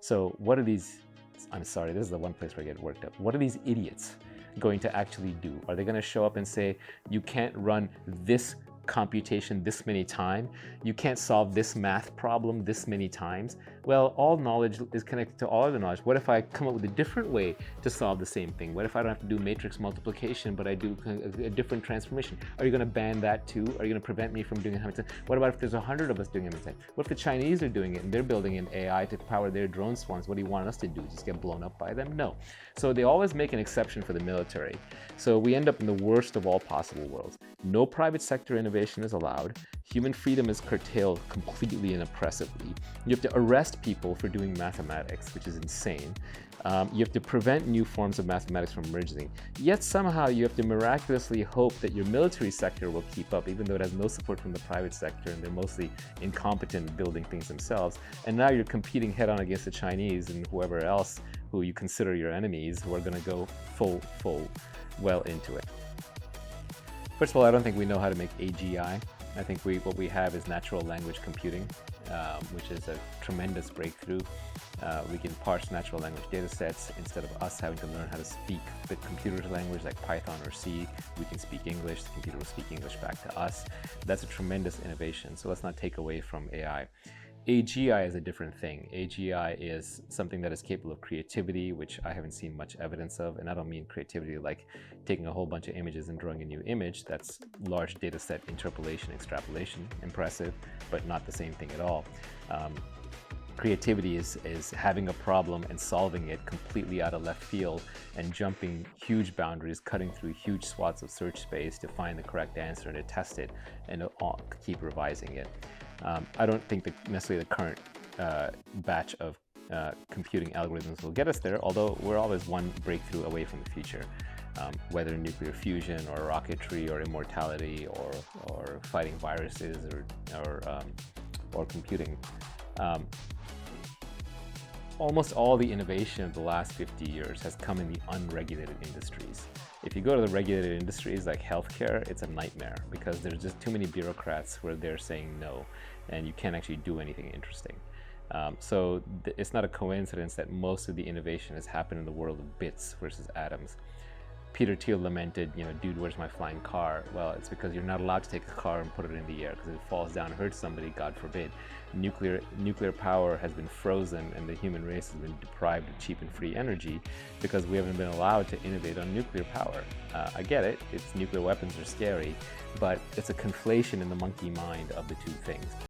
So what are these, I'm sorry, this is the one place where I get worked up. What are these idiots going to actually do? Are they going to show up and say, you can't run this computation this many times, you can't solve this math problem this many times? Well, all knowledge is connected to all other knowledge. What if I come up with a different way to solve the same thing? What if I don't have to do matrix multiplication, but I do a different transformation? Are you going to ban that too? Are you going to prevent me from doing it? What about if there's 100 of us doing it? What if the Chinese are doing it and they're building an AI to power their drone swarms? What do you want us to do? Just get blown up by them? No. So they always make an exception for the military. So we end up in the worst of all possible worlds. No private sector innovation is allowed. Human freedom is curtailed completely and oppressively. You have to arrest people for doing mathematics, which is insane. You have to prevent new forms of mathematics from emerging. Yet somehow you have to miraculously hope that your military sector will keep up, even though it has no support from the private sector and they're mostly incompetent at building things themselves. And now you're competing head-on against the Chinese and whoever else who you consider your enemies, who are going to go full well into it. First of all, I don't think we know how to make AGI. I think what we have is natural language computing, which is a tremendous breakthrough. We can parse natural language data sets. Instead of us having to learn how to speak the computer's language like Python or C, we can speak English, the computer will speak English back to us. That's a tremendous innovation, so let's not take away from AI. AGI is a different thing. AGI is something that is capable of creativity, which I haven't seen much evidence of. And I don't mean creativity like taking a whole bunch of images and drawing a new image. That's large data set interpolation, extrapolation, impressive, but not the same thing at all. Creativity is having a problem and solving it completely out of left field and jumping huge boundaries, cutting through huge swaths of search space to find the correct answer and to test it and to keep revising it. I don't think necessarily the current batch of computing algorithms will get us there, although we're always one breakthrough away from the future. Whether nuclear fusion or rocketry or immortality or fighting viruses or computing. Almost all the innovation of the last 50 years has come in the unregulated industries. If you go to the regulated industries like healthcare, it's a nightmare because there's just too many bureaucrats where they're saying no, and you can't actually do anything interesting. So it's not a coincidence that most of the innovation has happened in the world of bits versus atoms. Peter Thiel lamented, dude, where's my flying car? Well, it's because you're not allowed to take a car and put it in the air because if it falls down and hurts somebody, God forbid. Nuclear power has been frozen and the human race has been deprived of cheap and free energy because we haven't been allowed to innovate on nuclear power. I get it, nuclear weapons are scary, but it's a conflation in the monkey mind of the two things.